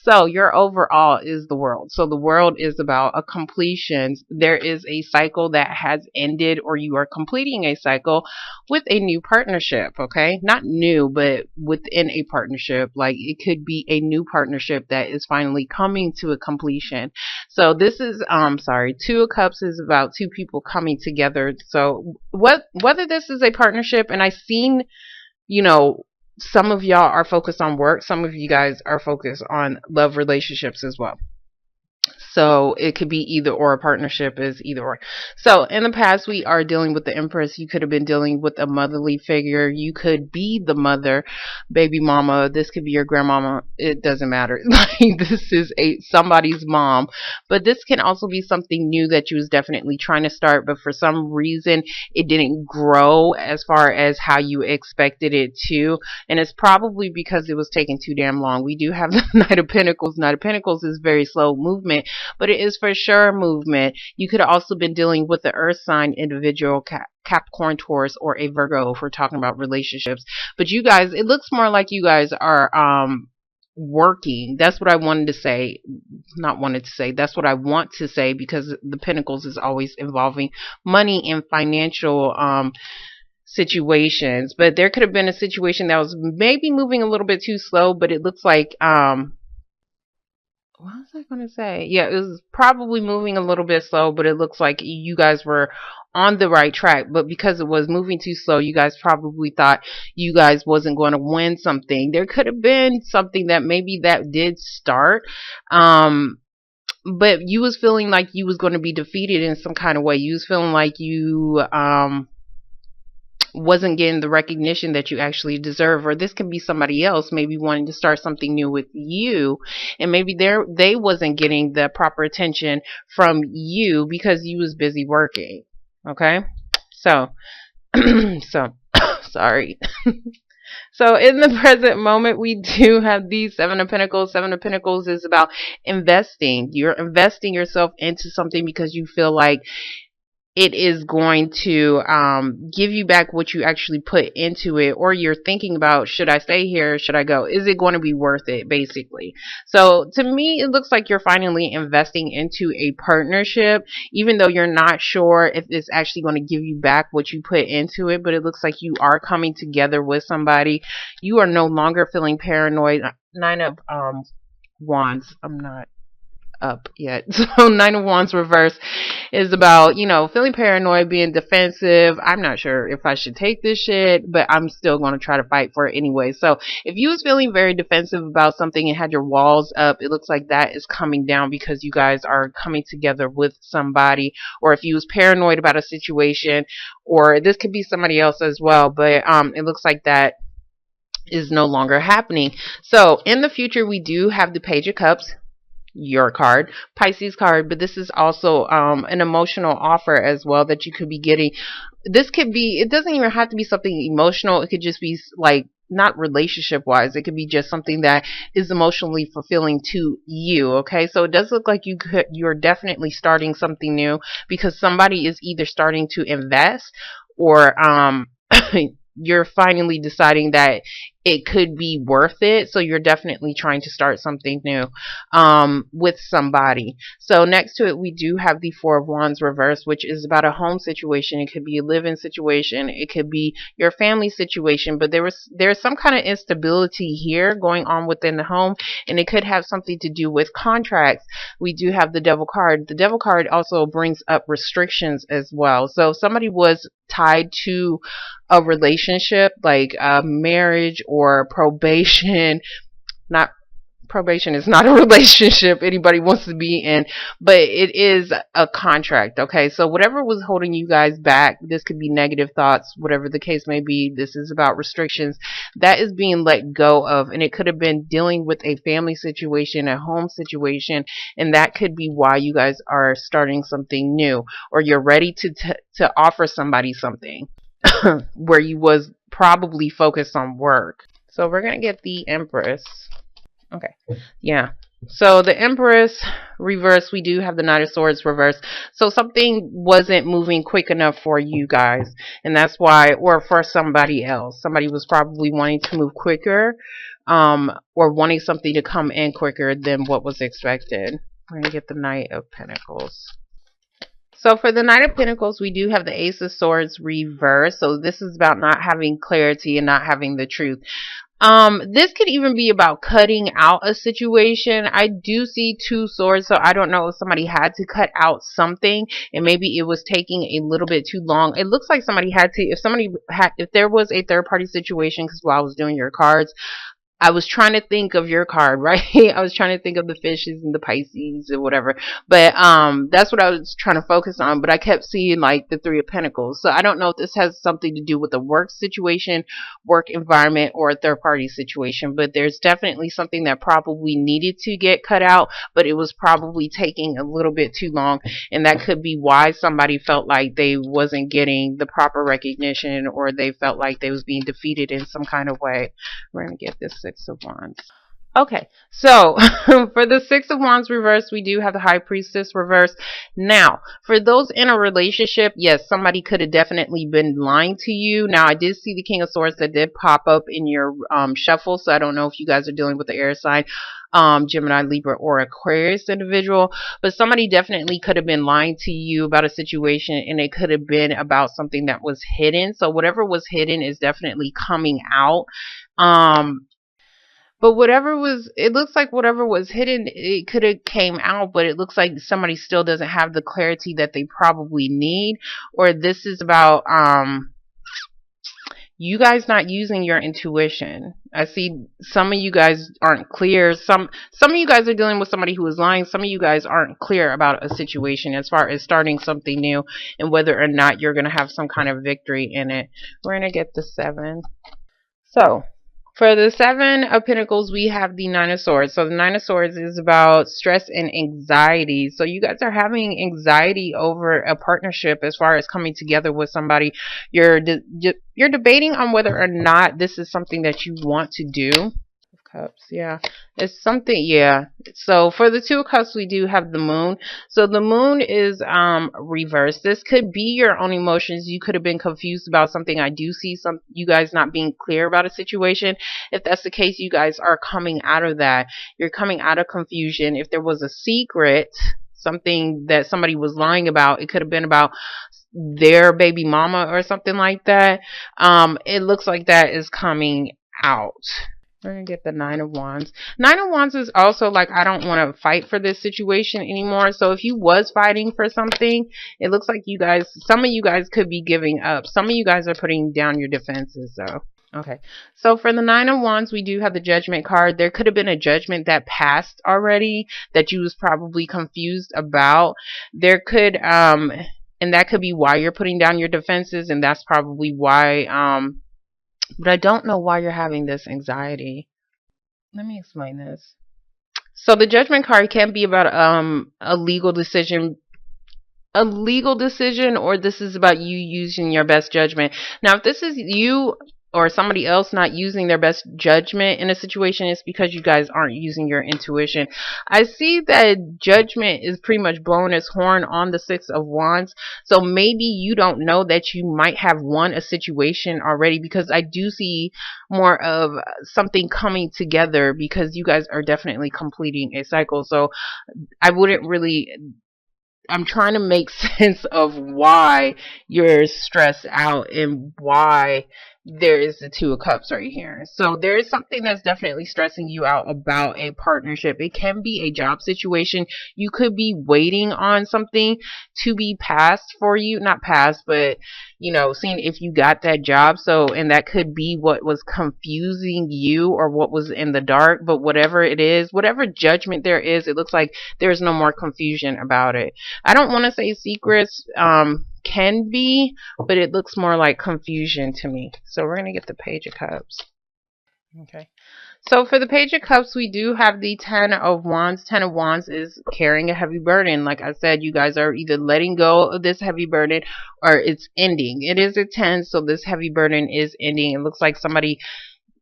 So your overall is the world. So the world is about a completion. There is a cycle that has ended, or you are completing a cycle with a new partnership. Okay, not new, but within a partnership. Like it could be a new partnership that is finally coming to a completion. So this is sorry, Two of Cups is about two people coming together. So whether this is a partnership, and I've seen, you know, some of y'all are focused on work, some of you guys are focused on love relationships as well. So it could be either or. A partnership is either or. So in the past, we are dealing with the Empress. You could have been dealing with a motherly figure. You could be the mother, baby mama. This could be your grandmama. It doesn't matter. Like this is somebody's mom. But this can also be something new that you was definitely trying to start, but for some reason it didn't grow as far as how you expected it to. And it's probably because it was taking too damn long. We do have the Knight of Pentacles. Knight of Pentacles is very slow movement, but it is for sure movement. You could have also been dealing with the earth sign individual, Capricorn, Taurus, or a Virgo if we're talking about relationships. But you guys, it looks more like you guys are working. That's what I wanted to say. Not wanted to say. That's what I want to say, because the Pentacles is always involving money and financial situations. But there could have been a situation that was maybe moving a little bit too slow, but it looks like what was I going to say? Yeah, it was probably moving a little bit slow, but it looks like you guys were on the right track. But because it was moving too slow, you guys probably thought you guys wasn't going to win something. There could have been something that maybe that did start, but you was feeling like you was going to be defeated in some kind of way. You was feeling like you wasn't getting the recognition that you actually deserve. Or this can be somebody else maybe wanting to start something new with you, and maybe they wasn't getting the proper attention from you because you was busy working. Okay, so so sorry. So in the present moment, we do have the Seven of Pentacles. Seven of Pentacles is about investing. You're investing yourself into something because you feel like it is going to give you back what you actually put into it, or you're thinking about, should I stay here? Should I go? Is it going to be worth it, basically? So to me, it looks like you're finally investing into a partnership, even though you're not sure if it's actually going to give you back what you put into it, but it looks like you are coming together with somebody. You are no longer feeling paranoid. Nine of Wands. I'm not up yet. So Nine of Wands reverse is about, you know, feeling paranoid, being defensive. I'm not sure if I should take this shit, but I'm still going to try to fight for it anyway. So if you was feeling very defensive about something and had your walls up, it looks like that is coming down because you guys are coming together with somebody. Or if you was paranoid about a situation, or this could be somebody else as well, but it looks like that is no longer happening. So in the future, we do have the Page of Cups, your card, Pisces card, but this is also an emotional offer as well that you could be getting. This could be, it doesn't even have to be something emotional. It could just be like, not relationship wise, it could be just something that is emotionally fulfilling to you. Okay, so it does look like you're definitely starting something new, because somebody is either starting to invest, or you're finally deciding that it could be worth it. So you're definitely trying to start something new with somebody. So next to it, we do have the Four of Wands reverse, which is about a home situation. It could be a live-in situation. It could be your family situation, but there's some kind of instability here going on within the home, and it could have something to do with contracts. We do have the Devil card. The Devil card also brings up restrictions as well. So somebody was tied to a relationship, like a marriage or probation. Not probation is not a relationship anybody wants to be in, but it is a contract. Okay, so whatever was holding you guys back, this could be negative thoughts, whatever the case may be, this is about restrictions that is being let go of. And it could have been dealing with a family situation, a home situation, and that could be why you guys are starting something new, or you're ready to offer somebody something where you was probably focused on work. So we're gonna get the Empress. Okay, yeah. So the Empress reverse, we do have the Knight of Swords reverse. So something wasn't moving quick enough for you guys, and that's why, or for somebody else. Somebody was probably wanting to move quicker. or wanting something to come in quicker than what was expected. We're going to get the Knight of Pentacles. So for the Knight of Pentacles, we do have the Ace of Swords reversed. So this is about not having clarity and not having the truth. This could even be about cutting out a situation. I do see 2 swords, so I don't know if somebody had to cut out something and maybe it was taking a little bit too long. It looks like somebody had to, if there was a third party situation, because while I was doing your cards, I was trying to think of your card, right? I was trying to think of the fishes and the Pisces or whatever. But that's what I was trying to focus on. But I kept seeing like the 3 of Pentacles. So I don't know if this has something to do with a work situation, work environment, or a third party situation. But there's definitely something that probably needed to get cut out, but it was probably taking a little bit too long. And that could be why somebody felt like they wasn't getting the proper recognition, or they felt like they was being defeated in some kind of way. We're going to get this Six of Wands. Okay, so for the Six of Wands reverse, we do have the High Priestess reverse. Now, for those in a relationship, yes, somebody could have definitely been lying to you. Now, I did see the King of Swords that did pop up in your shuffle, so I don't know if you guys are dealing with the air sign, Gemini, Libra, or Aquarius individual, but somebody definitely could have been lying to you about a situation, and it could have been about something that was hidden. So whatever was hidden is definitely coming out. But it looks like whatever was hidden, it could have came out, but it looks like somebody still doesn't have the clarity that they probably need. Or this is about, you guys not using your intuition. I see some of you guys aren't clear. Some of you guys are dealing with somebody who is lying. Some of you guys aren't clear about a situation as far as starting something new and whether or not you're going to have some kind of victory in it. We're going to get the 7. So for the 7 of Pentacles, we have the 9 of Swords. So the 9 of Swords is about stress and anxiety. So you guys are having anxiety over a partnership as far as coming together with somebody. You're debating on whether or not this is something that you want to do. Cups, yeah, it's something, yeah. So for the 2 of Cups, we do have the Moon. So the Moon is reversed. This could be your own emotions. You could have been confused about something. I do see you guys not being clear about a situation. If that's the case, you guys are coming out of that. You're coming out of confusion. If there was a secret, something that somebody was lying about, it could have been about their baby mama or something like that. It looks like that is coming out. We're going to get the 9 of Wands. 9 of Wands is also like, I don't want to fight for this situation anymore. So if you was fighting for something, it looks like some of you guys could be giving up. Some of you guys are putting down your defenses though. Okay, so for the 9 of Wands, we do have the Judgment card. There could have been a judgment that passed already that you was probably confused about. There could, and that could be why you're putting down your defenses, and that's probably why, but I don't know why you're having this anxiety. Let me explain this. So the Judgment card can be about a legal decision, or this is about you using your best judgment. Now, if this is you or somebody else not using their best judgment in a situation, it's because you guys aren't using your intuition. I see that Judgment is pretty much blowing its horn on the 6 of Wands. So maybe you don't know that you might have won a situation already, because I do see more of something coming together, because you guys are definitely completing a cycle. So I'm trying to make sense of why you're stressed out and why there is the 2 of Cups right here. So there is something that's definitely stressing you out about a partnership. It can be a job situation. You could be waiting on something to be passed for you. Not passed, but seeing if you got that job. So, and that could be what was confusing you or what was in the dark. But whatever it is, whatever judgment there is, it looks like there's no more confusion about it. I don't want to say secrets can be, but it looks more like confusion to me. So we're going to get the Page of Cups. Okay. So for the Page of Cups, we do have the 10 of Wands. 10 of Wands is carrying a heavy burden. Like I said, you guys are either letting go of this heavy burden or it's ending. It is a 10, so this heavy burden is ending. It looks like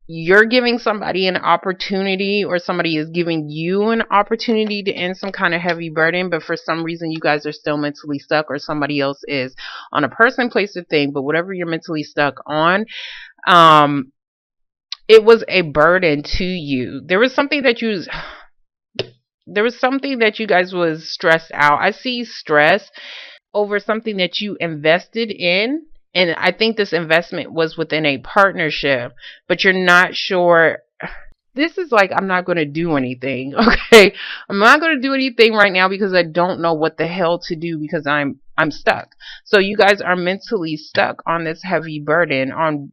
you're giving somebody an opportunity, or somebody is giving you an opportunity to end some kind of heavy burden, but for some reason you guys are still mentally stuck, or somebody else is, on a person, place, or thing. But whatever you're mentally stuck on, it was a burden to you. There was something that you guys was stressed out. I see stress over something that you invested in. And I think this investment was within a partnership, but you're not sure. This is like, I'm not going to do anything. Okay. I'm not going to do anything right now because I don't know what the hell to do because I'm stuck. So you guys are mentally stuck on this heavy burden on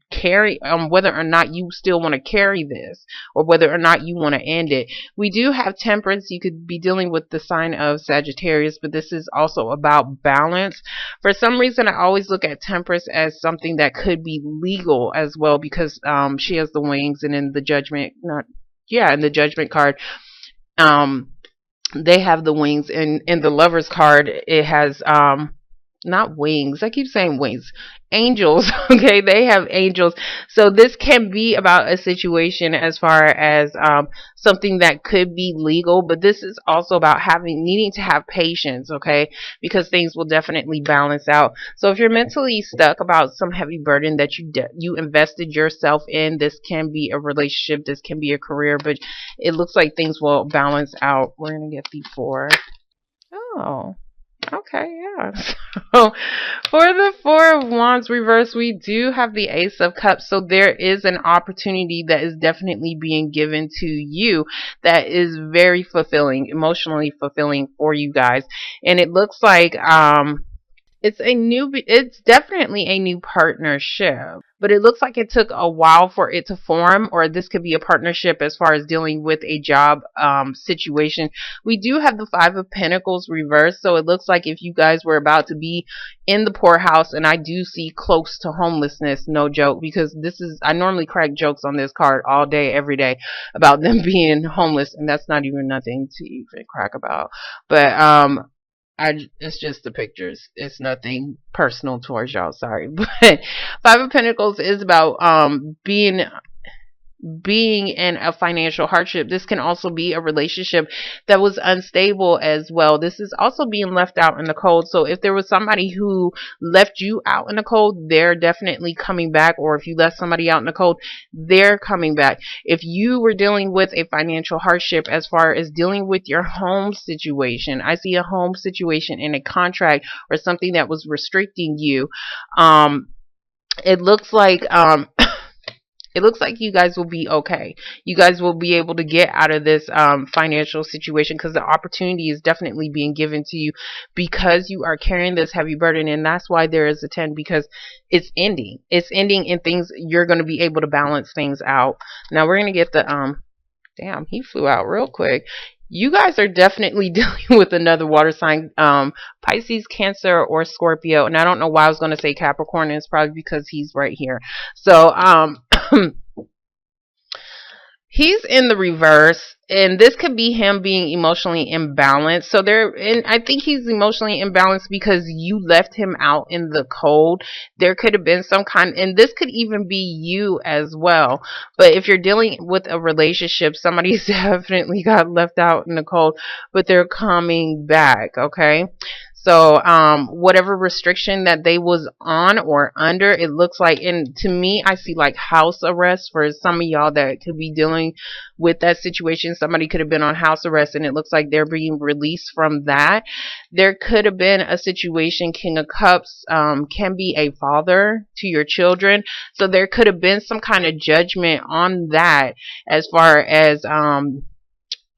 whether or not you still want to carry this or whether or not you want to end it. We do have temperance. You could be dealing with the sign of Sagittarius, but this is also about balance. For some reason, I always look at temperance as something that could be legal as well because she has the wings, and in the judgment, not yeah, in the judgment card, um they have the wings, and in the Lovers card it has not wings. I keep saying wings. Angels. Okay, they have angels. So this can be about a situation as far as something that could be legal, but this is also about needing to have patience, okay? Because things will definitely balance out. So if you're mentally stuck about some heavy burden that you invested yourself in, this can be a relationship, this can be a career, but it looks like things will balance out. We're going to get the 4. Oh. Okay, yeah. So for the 4 of Wands reverse, we do have the Ace of Cups. So there is an opportunity that is definitely being given to you that is very fulfilling, emotionally fulfilling for you guys. And it looks like it's definitely a new partnership, but it looks like it took a while for it to form, or this could be a partnership as far as dealing with a job situation. We do have the 5 of Pentacles reversed, so it looks like if you guys were about to be in the poorhouse, and I do see close to homelessness, no joke, because I normally crack jokes on this card all day, every day about them being homeless, and that's not even nothing to even crack about. But it's just the pictures. It's nothing personal towards y'all. Sorry, but 5 of Pentacles is about being in a financial hardship. This can also be a relationship that was unstable as well. This is also being left out in the cold. So if there was somebody who left you out in the cold, they're definitely coming back. Or if you left somebody out in the cold, they're coming back. If you were dealing with a financial hardship as far as dealing with your home situation, I see a home situation in a contract or something that was restricting you. It looks like it looks like you guys will be okay. You guys will be able to get out of this financial situation because the opportunity is definitely being given to you because you are carrying this heavy burden. And that's why there is a 10, because it's ending. It's ending, and things, you're going to be able to balance things out. Now we're going to get the damn, he flew out real quick. You guys are definitely dealing with another water sign, Pisces, Cancer, or Scorpio. And I don't know why I was going to say Capricorn. It's probably because he's right here. So he's in the reverse, and this could be him being emotionally imbalanced. So and I think he's emotionally imbalanced because you left him out in the cold. There could have been some kind, and this could even be you as well. But if you're dealing with a relationship, somebody's definitely got left out in the cold, but they're coming back, okay? So whatever restriction that they was on or under, it looks like, and to me, I see like house arrest for some of y'all that could be dealing with that situation. Somebody could have been on house arrest, and it looks like they're being released from that. There could have been a situation, King of Cups can be a father to your children. So there could have been some kind of judgment on that as far as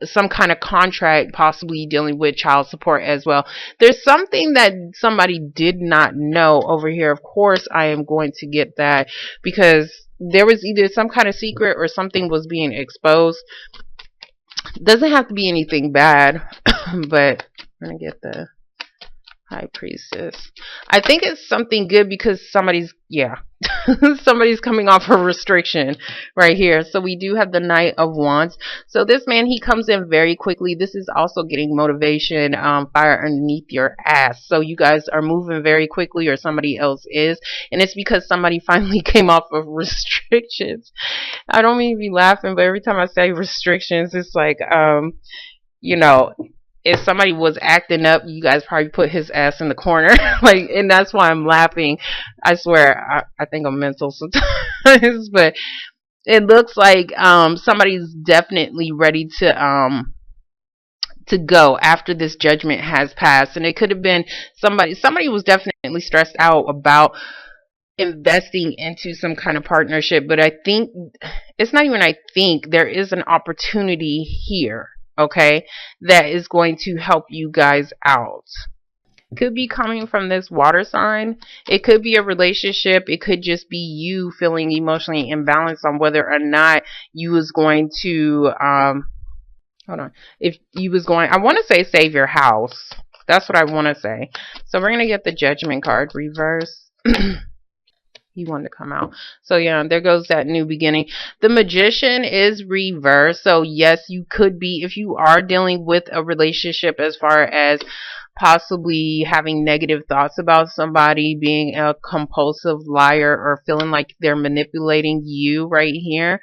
some kind of contract, possibly dealing with child support as well. There's something that somebody did not know over here. Of course, I am going to get that because there was either some kind of secret or something was being exposed. Doesn't have to be anything bad, but I'm going to get the High Priestess. I think it's something good because somebody's coming off a restriction right here. So we do have the Knight of Wands. So this man, he comes in very quickly. This is also getting motivation, fire underneath your ass. So you guys are moving very quickly, or somebody else is, and it's because somebody finally came off of restrictions. I don't mean to be laughing, but every time I say restrictions, it's like you know, if somebody was acting up, you guys probably put his ass in the corner. Like, and that's why I'm laughing. I swear, I think I'm mental sometimes. But It looks like somebody's definitely ready to go after this judgment has passed. And it could have been somebody was definitely stressed out about investing into some kind of partnership. But I think it's not even I think there is an opportunity here, okay, that is going to help you guys out. Could be coming from this water sign. It could be a relationship. It could just be you feeling emotionally imbalanced on whether or not you was going to hold on. If you was going, I want to say save your house. That's what I want to say. So we're going to get the judgment card reverse. He wanted to come out. So yeah, there goes that new beginning. The magician is reversed. So yes, you could be, if you are dealing with a relationship as far as possibly having negative thoughts about somebody, being a compulsive liar, or feeling like they're manipulating you right here.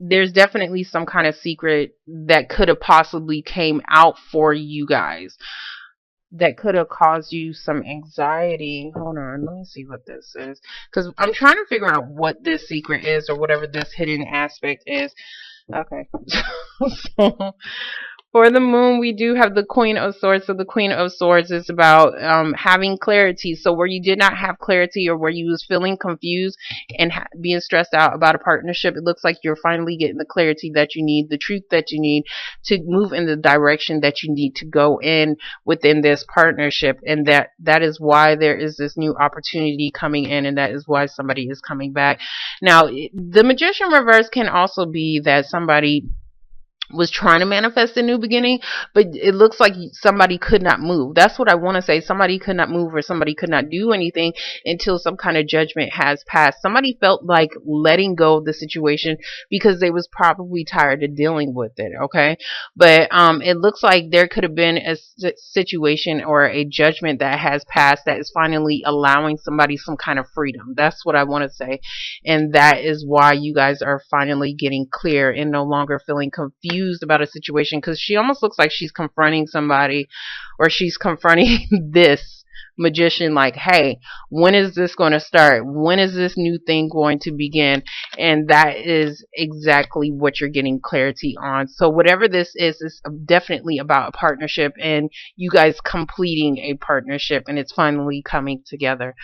There's definitely some kind of secret that could have possibly came out for you guys that could have caused you some anxiety. Hold on, let me see what this is, because I'm trying to figure out what this secret is, or whatever this hidden aspect is. Okay. So, for the moon, we do have the Queen of Swords. So the Queen of Swords is about having clarity. So where you did not have clarity, or where you was feeling confused and being stressed out about a partnership, it looks like you're finally getting the clarity that you need, the truth that you need to move in the direction that you need to go in within this partnership. And that is why there is this new opportunity coming in, and that is why somebody is coming back. Now, the Magician reverse can also be that somebody was trying to manifest a new beginning, but it looks like somebody could not move. That's what I want to say. Somebody could not move, or somebody could not do anything until some kind of judgment has passed. Somebody felt like letting go of the situation because they was probably tired of dealing with it, okay? But it looks like there could have been a situation or a judgment that has passed that is finally allowing somebody some kind of freedom. That's what I want to say. And that is why you guys are finally getting clear and no longer feeling confused about a situation, because she almost looks like she's confronting somebody, or she's confronting this magician like, hey, when is this going to start? When is this new thing going to begin? And that is exactly what you're getting clarity on. So whatever this is definitely about a partnership, and you guys completing a partnership, and it's finally coming together.